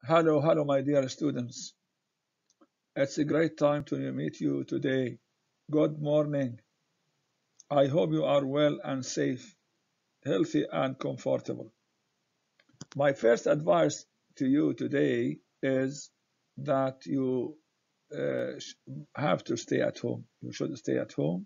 Hello, my dear students. It's a great time to meet you today. Good morning. I hope you are well and safe, healthy and comfortable. My first advice to you today is that you have to stay at home. You should stay at home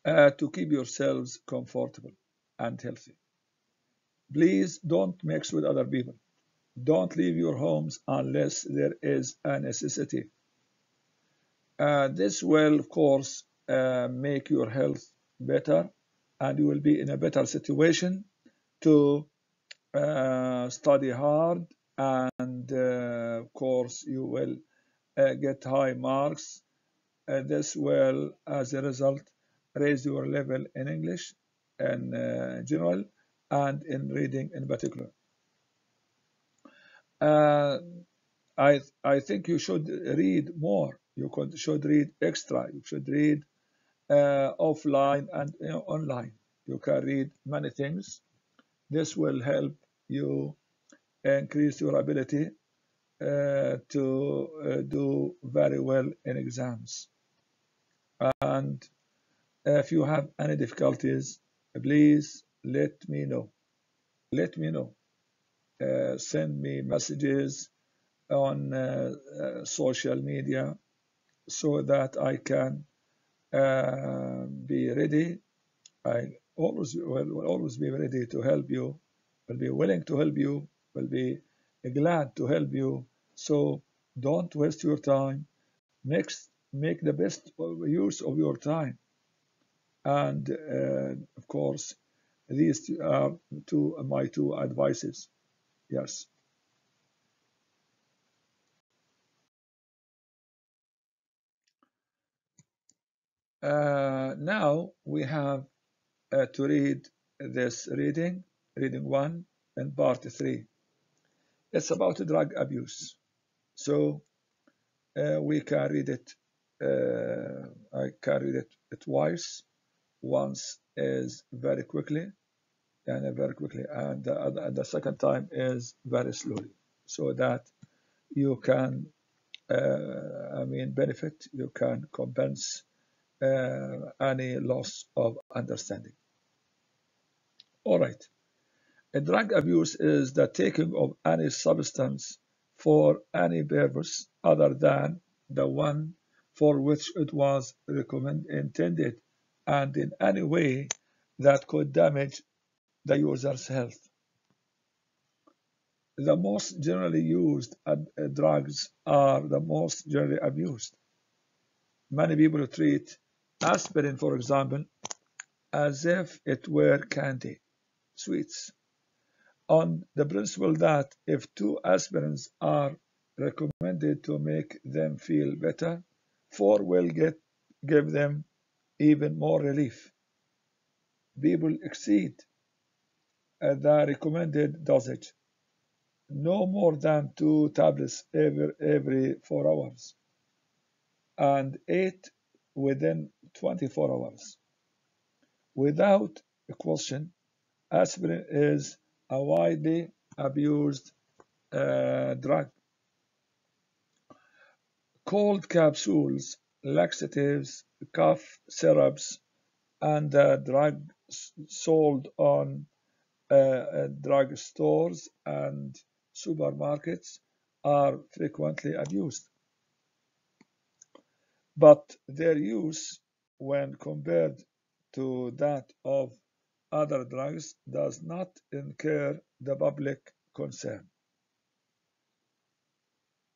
to keep yourselves comfortable and healthy. Please don't mix with other people. Don't leave your homes unless there is a necessity. This will, of course, make your health better, and you will be in a better situation to study hard, and of course, you will get high marks. This will, as a result, raise your level in English in general and in reading in particular. Uh, I think you should read more. Should read extra. You should read offline and online. You can read many things. This will help you increase your ability to do very well in exams. And if you have any difficulties, please let me know. Let me know. Send me messages on social media so that I can be ready. I will always be ready to help you, will be willing to help you, will be glad to help you. So don't waste your time. Make the best use of your time. And of course, these are my two advices. Yes. Now we have to read this reading one and part three. It's about drug abuse. So we can read it. I can read it twice. Once is very quickly, and the second time is very slowly, so that you can, benefit. You can compensate any loss of understanding. All right. A drug abuse is the taking of any substance for any purpose other than the one for which it was intended, and in any way that could damage the user's health. The most generally used drugs are the most generally abused. Many people treat aspirin, for example, as if it were candy, sweets, on the principle that if two aspirins are recommended to make them feel better, four will give them even more relief. People exceed the recommended dosage, no more than two tablets every 4 hours, and eight within 24 hours. Without a question, aspirin is a widely abused drug. Cold capsules, laxatives, cough syrups, and drugs sold on drug stores and supermarkets are frequently abused, but their use, when compared to that of other drugs, does not incur the public concern.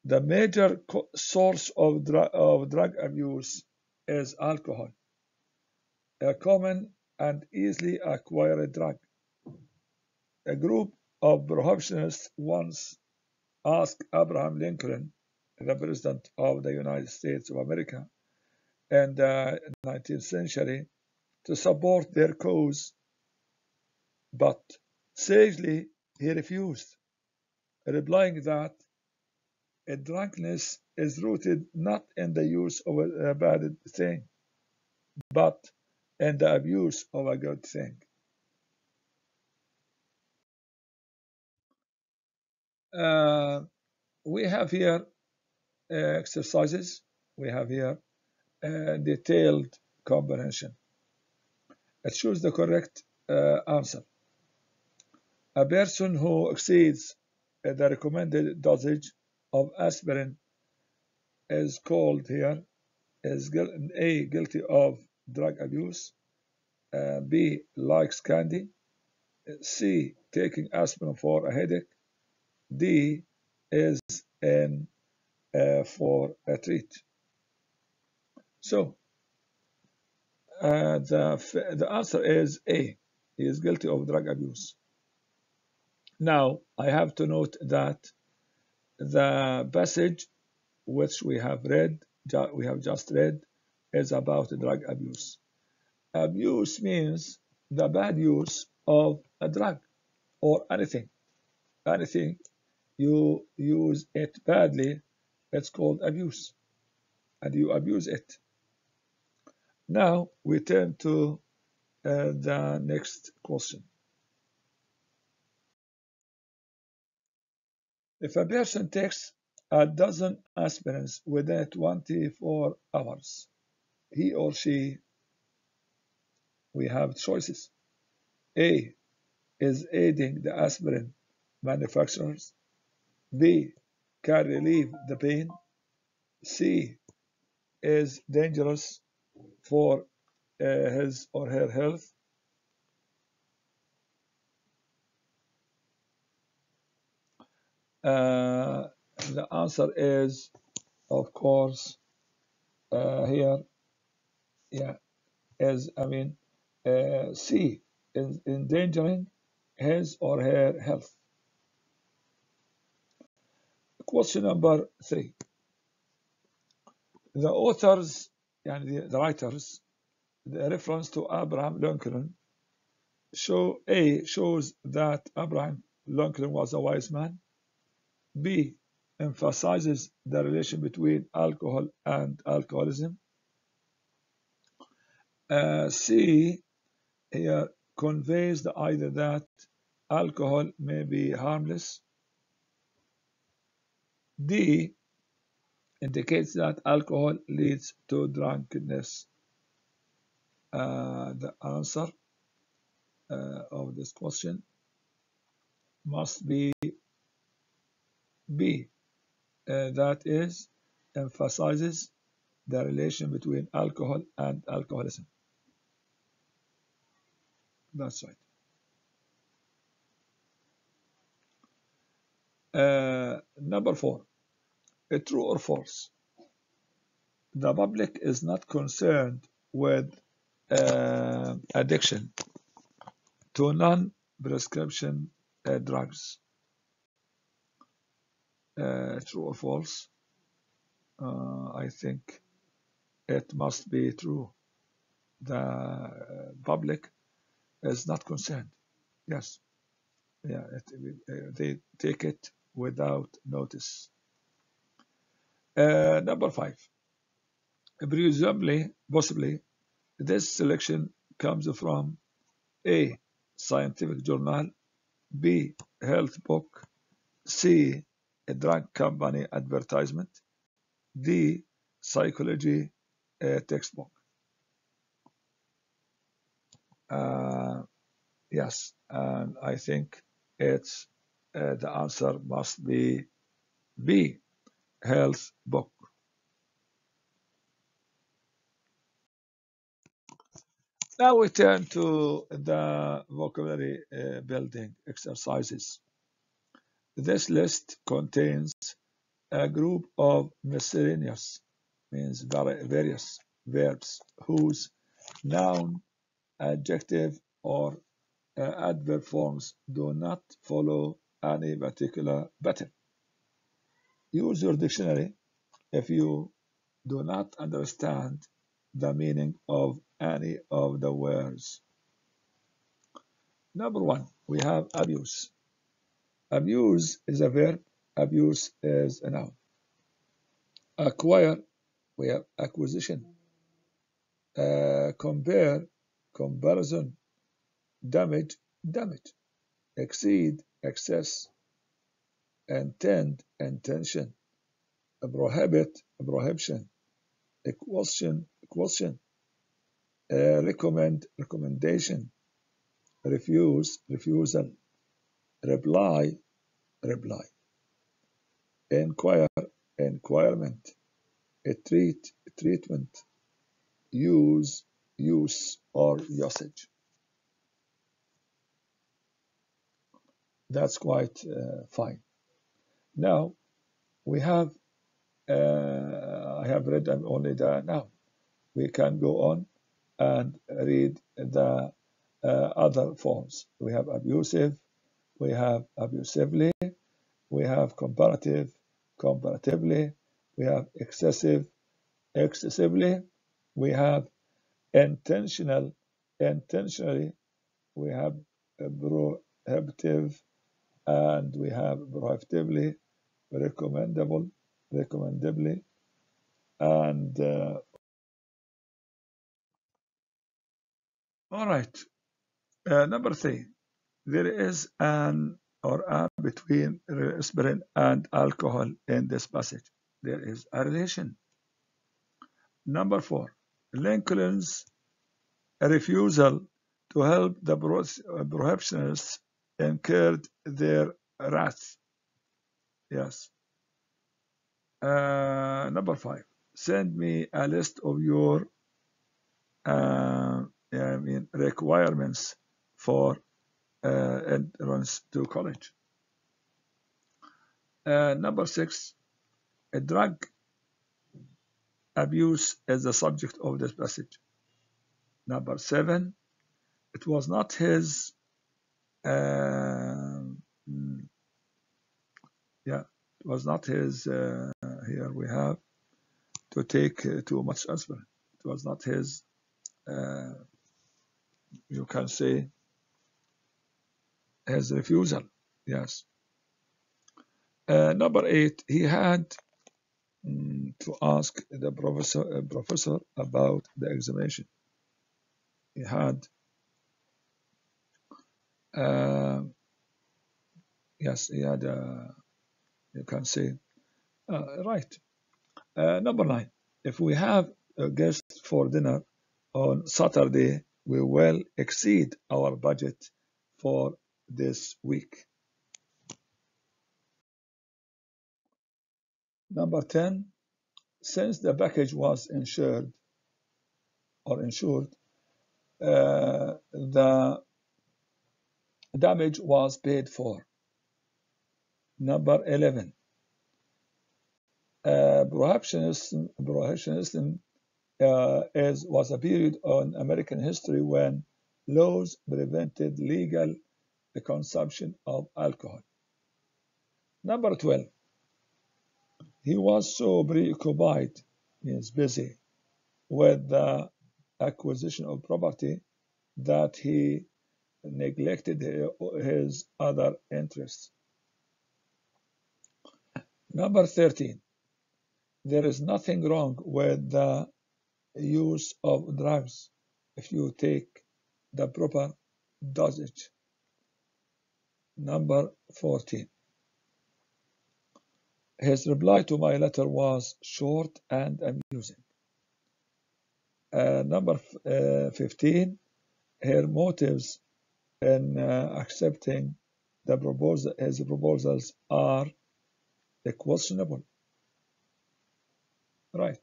The major source of drug abuse is alcohol, a common and easily acquired drug. A group of prohibitionists once asked Abraham Lincoln, the President of the United States of America in the 19th century, to support their cause, but sagely he refused, replying that a drunkenness is rooted not in the use of a bad thing, but in the abuse of a good thing. We have here exercises. We have here detailed comprehension. Choose the correct answer. A person who exceeds the recommended dosage of aspirin is called here is A, guilty of drug abuse, B, likes candy, C, taking aspirin for a headache, D, is in for a treat. So the answer is A. He is guilty of drug abuse. Now, I have to note that the passage which we have just read, is about drug abuse. Abuse means the bad use of a drug or anything. Anything you use it badly, it's called abuse, and you abuse it. Now we turn to the next question. If a person takes a dozen aspirins within 24 hours, he or she, we have choices. A, is aiding the aspirin manufacturers. B, can relieve the pain. C, is dangerous for his or her health. The answer is, of course, here, yeah, C, is endangering his or her health. Question number 3. The authors, the writers, the reference to Abraham Lincoln shows that Abraham Lincoln was a wise man. B, emphasizes the relation between alcohol and alcoholism. C, here conveys the idea that alcohol may be harmless. D, indicates that alcohol leads to drunkenness. The answer of this question must be B, that is, emphasizes the relation between alcohol and alcoholism. That's right. Number 4, true or false? The public is not concerned with addiction to non-prescription drugs. True or false? I think it must be true. The public is not concerned. Yes. Yeah, they take it without notice. Number 5. Possibly, this selection comes from A, scientific journal, B, health book, C, a drug company advertisement, D, psychology textbook. Yes, and I think it's the answer must be B, health book. Now we turn to the vocabulary building exercises. This list contains a group of miscellaneous, means various verbs whose noun, adjective, or adverb forms do not follow any particular pattern. Use your dictionary if you do not understand the meaning of any of the words. Number 1, we have abuse. Abuse is a verb, abuse is a noun. Acquire, we have acquisition. Compare, comparison. Damage, damage. Exceed, excess. intend, intention, prohibit, prohibition, question, recommend, recommendation, refuse, refusal, reply, reply, inquire, inquirement, treat, treatment, use, use or usage. That's quite fine. Now we have, I have read only the noun. We can go on and read the other forms. We have abusive, we have abusively, we have comparative, comparatively, we have excessive, excessively, we have intentional, intentionally, we have prohibitive, and we have prohibitively, recommendable, recommendably, and all right. Number 3, there is an or a between aspirin and alcohol in this passage. There is a relation. Number 4, Lincoln's refusal to help the prohibitionists incurred their wrath. Yes. Number 5, send me a list of your requirements for entrance to college. Number 6, a drug abuse is the subject of this passage. Number 7, it was not his, it was not his, here we have, to take too much aspirin. It was not his, you can say, his refusal. Yes. Number 8, he had to ask the professor about the examination. He had, yes, he had, you can say, right. Number 9, if we have a guest for dinner on Saturday, we will exceed our budget for this week. Number 10, since the package was insured, the damage was paid for. Number 11, prohibitionism was a period in American history when laws prevented legal consumption of alcohol. Number 12, he was so preoccupied, means busy, with the acquisition of property that he neglected his other interests. Number 13, there is nothing wrong with the use of drugs if you take the proper dosage. Number 14, his reply to my letter was short and amusing. Number 15, her motives in accepting his proposals are questionable. Right.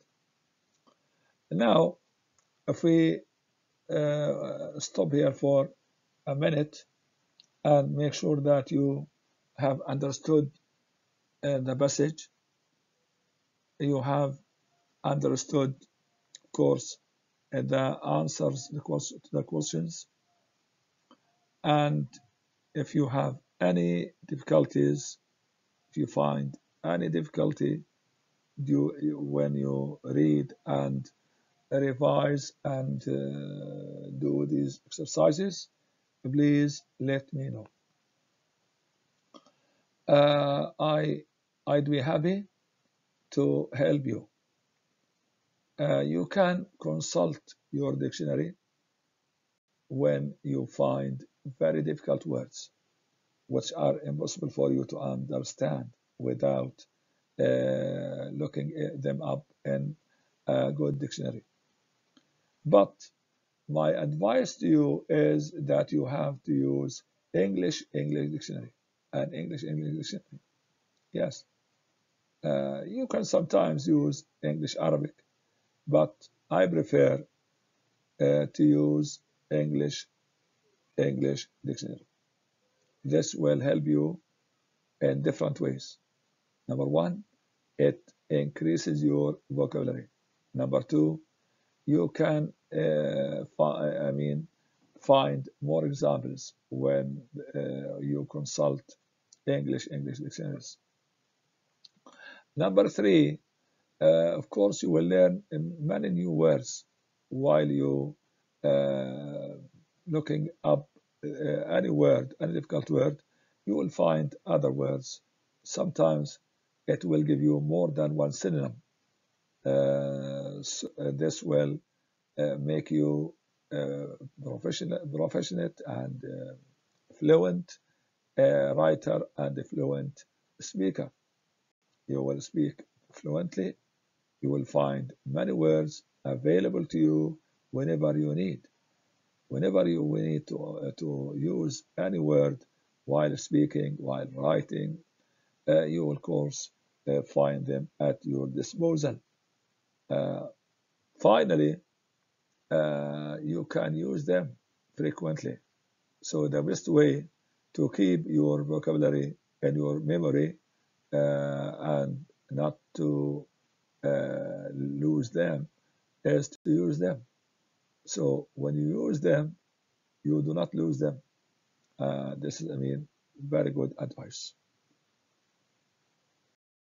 Now, if we stop here for a minute and make sure that you have understood the passage, you have understood, of course, the answers to the questions, and if you have any difficulties, if you find any difficulty when you read and revise and do these exercises, please let me know. I'd be happy to help you. You can consult your dictionary when you find very difficult words. which are impossible for you to understand without looking them up in a good dictionary. But my advice to you is that you have to use English dictionary and English dictionary. Yes, you can sometimes use English Arabic, but I prefer to use English dictionary. This will help you in different ways. Number one, it increases your vocabulary. Number two, you can find more examples when you consult English dictionaries. Number three, of course, you will learn many new words while you looking up any word, any difficult word. You will find other words. Sometimes it will give you more than one synonym. This will make you proficient and fluent writer and a fluent speaker. You will speak fluently. You will find many words available to you whenever you need. Whenever you need to use any word while speaking, while writing, you will, of course, find them at your disposal. Uh, Finally, you can use them frequently. So the best way to keep your vocabulary in your memory and not to lose them is to use them. So when you use them, you do not lose them. This is, very good advice.